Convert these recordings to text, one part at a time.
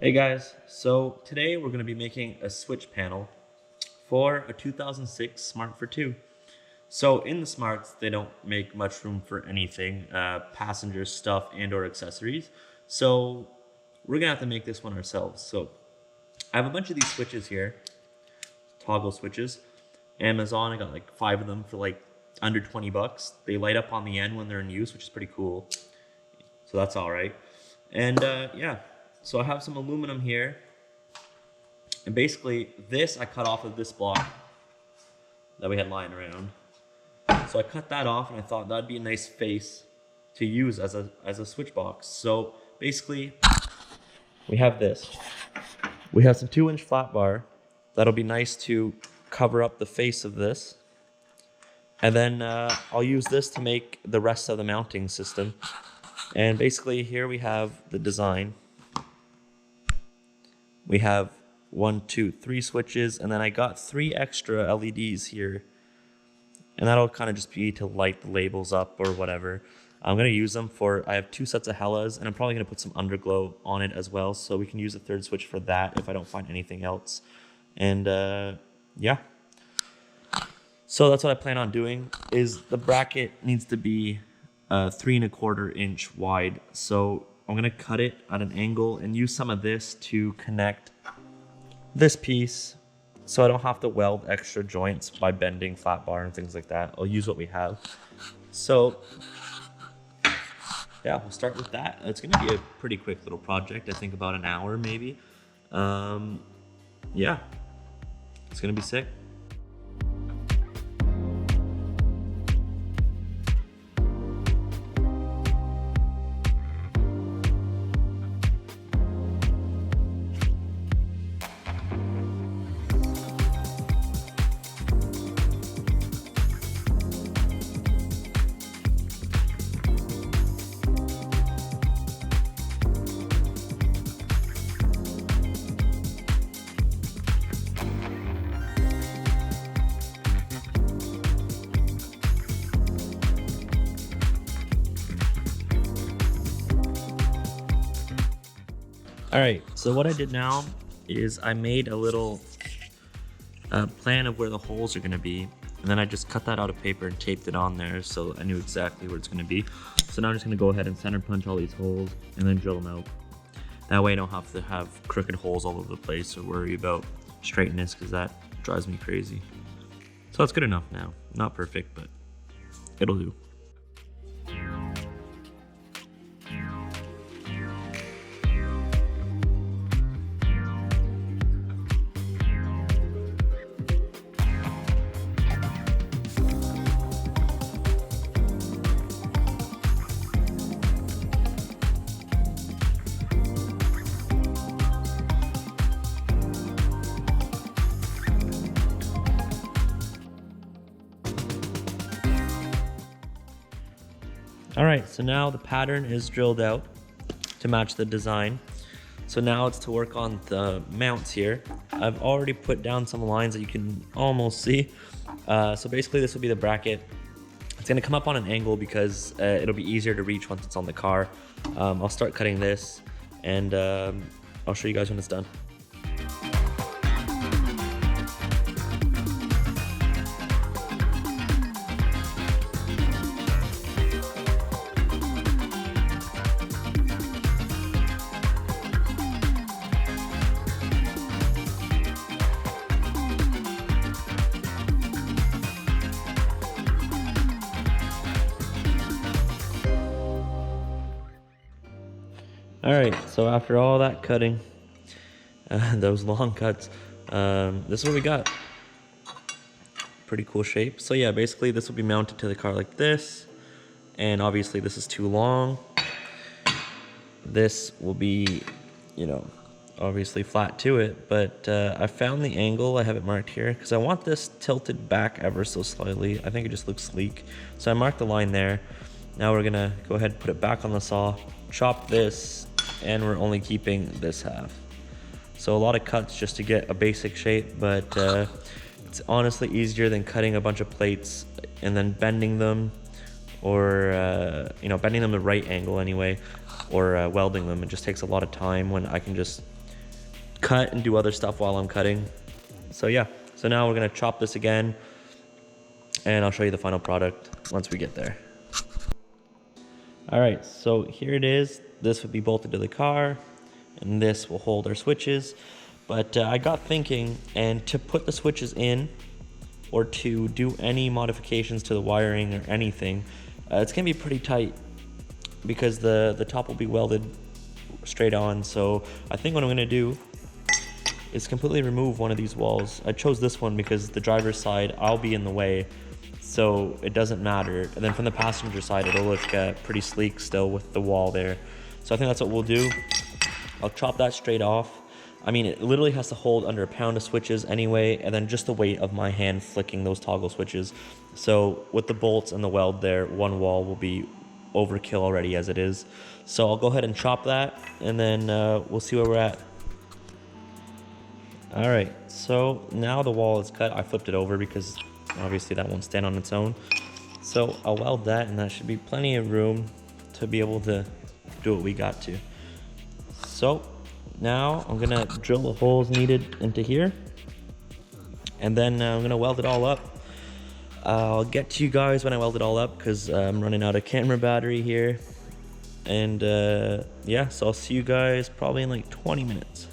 Hey guys, so today we're going to be making a switch panel for a 2006 Smart for 2. So in the Smarts, they don't make much room for anything, passenger stuff and or accessories. So we're going to have to make this one ourselves. So I have a bunch of these switches here, toggle switches. Amazon, I got like 5 of them for like under 20 bucks. They light up on the end when they're in use, which is pretty cool. So that's all right. And yeah. So I have some aluminum here, and basically this I cut off of this block that we had lying around. So I cut that off, and I thought that'd be a nice face to use as a switch box. So basically, we have this. We have some 2-inch flat bar that'll be nice to cover up the face of this, and then I'll use this to make the rest of the mounting system. And basically, here we have the design. We have 1, 2, 3 switches, and then I got 3 extra LEDs here. And that'll kind of just be to light the labels up or whatever. I'm going to use them for, I have 2 sets of Hellas, and I'm probably going to put some underglow on it as well, so we can use a 3rd switch for that if I don't find anything else. And yeah. So that's what I plan on doing, is the bracket needs to be 3¼ inch wide. So I'm going to cut it at an angle and use some of this to connect this piece so I don't have to weld extra joints by bending flat bar and things like that. I'll use what we have. So yeah, we'll start with that. It's going to be a pretty quick little project. I think about an hour maybe. Yeah, it's going to be sick. All right, so what I did now is I made a little plan of where the holes are gonna be, and then I just cut that out of paper and taped it on there so I knew exactly where it's gonna be. So now I'm just gonna go ahead and center punch all these holes and then drill them out. That way I don't have to have crooked holes all over the place or worry about straightness, because that drives me crazy. So that's good enough now. Not perfect, but it'll do. All right, so now the pattern is drilled out to match the design. So now it's to work on the mounts here. I've already put down some lines that you can almost see. So basically this will be the bracket. It's gonna come up on an angle because it'll be easier to reach once it's on the car. I'll start cutting this, and I'll show you guys when it's done. All right, so after all that cutting, those long cuts, this is what we got. Pretty cool shape. So yeah, basically this will be mounted to the car like this, and obviously this is too long. This will be, you know, obviously flat to it, but I found the angle. I have it marked here because I want this tilted back ever so slightly. I think it just looks sleek. So I marked the line there. Now we're gonna go ahead and put it back on the saw, chop this, and we're only keeping this half. So a lot of cuts just to get a basic shape, but it's honestly easier than cutting a bunch of plates and then bending them, or bending them the right angle anyway, or welding them. It just takes a lot of time when I can just cut and do other stuff while I'm cutting. So yeah, so now we're gonna chop this again, and I'll show you the final product once we get there. All right, so here it is. This would be bolted to the car, and this will hold our switches. But I got thinking, and to put the switches in, or to do any modifications to the wiring or anything, it's gonna be pretty tight because the top will be welded straight on. So I think what I'm gonna do is completely remove one of these walls. I chose this one because the driver's side, I'll be in the way, so it doesn't matter. And then from the passenger side, it'll look pretty sleek still with the wall there. So I think that's what we'll do. I'll chop that straight off. I mean, it literally has to hold under a pound of switches anyway, and then just the weight of my hand flicking those toggle switches. So with the bolts and the weld there, one wall will be overkill already as it is. So I'll go ahead and chop that, and then we'll see where we're at. All right, so now the wall is cut. I flipped it over because obviously that won't stand on its own. So I'll weld that, and that should be plenty of room to be able to do what we got to. So now I'm gonna drill the holes needed into here, and then I'm gonna weld it all up. I'll get to you guys when I weld it all up because I'm running out of camera battery here. And yeah, so I'll see you guys probably in like 20 minutes.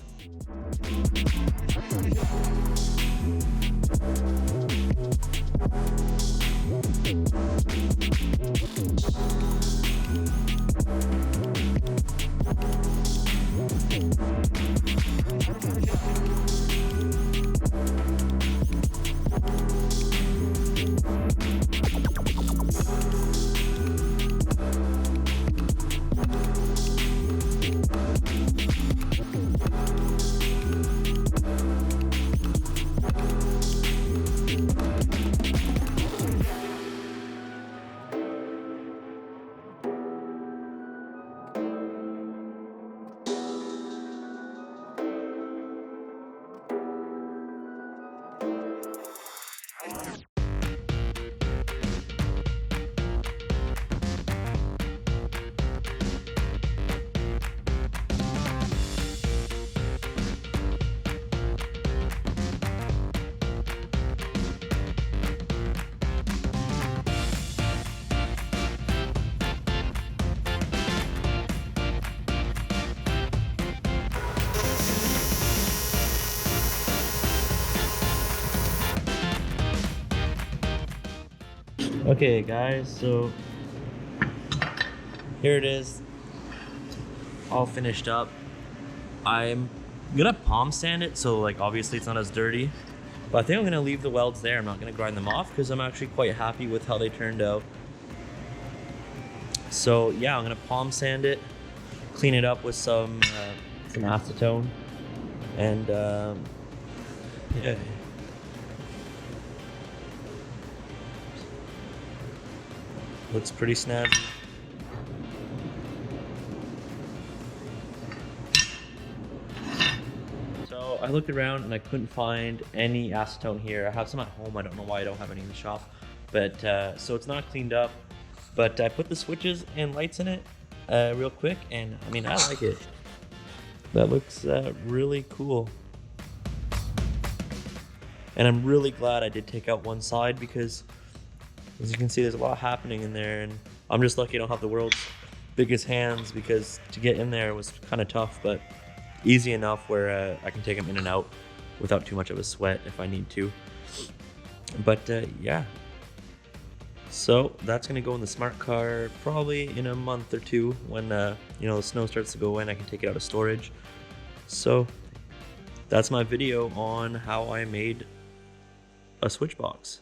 Okay guys, so here it is, all finished up. I'm gonna palm sand it, so like obviously it's not as dirty, but I think I'm gonna leave the welds there. I'm not gonna grind them off because I'm actually quite happy with how they turned out. So yeah, I'm gonna palm sand it, clean it up with some acetone, and yeah. Looks pretty snazzy. So I looked around and I couldn't find any acetone here. I have some at home. I don't know why I don't have any in the shop. But so it's not cleaned up. But I put the switches and lights in it real quick, and I mean, I like it. That looks really cool. And I'm really glad I did take out one side because, as you can see, there's a lot happening in there, and I'm just lucky I don't have the world's biggest hands because to get in there was kind of tough, but easy enough where I can take them in and out without too much of a sweat if I need to. But yeah, so that's gonna go in the smart car probably in a month or two when you know, the snow starts to go in. I can take it out of storage. So that's my video on how I made a switch box.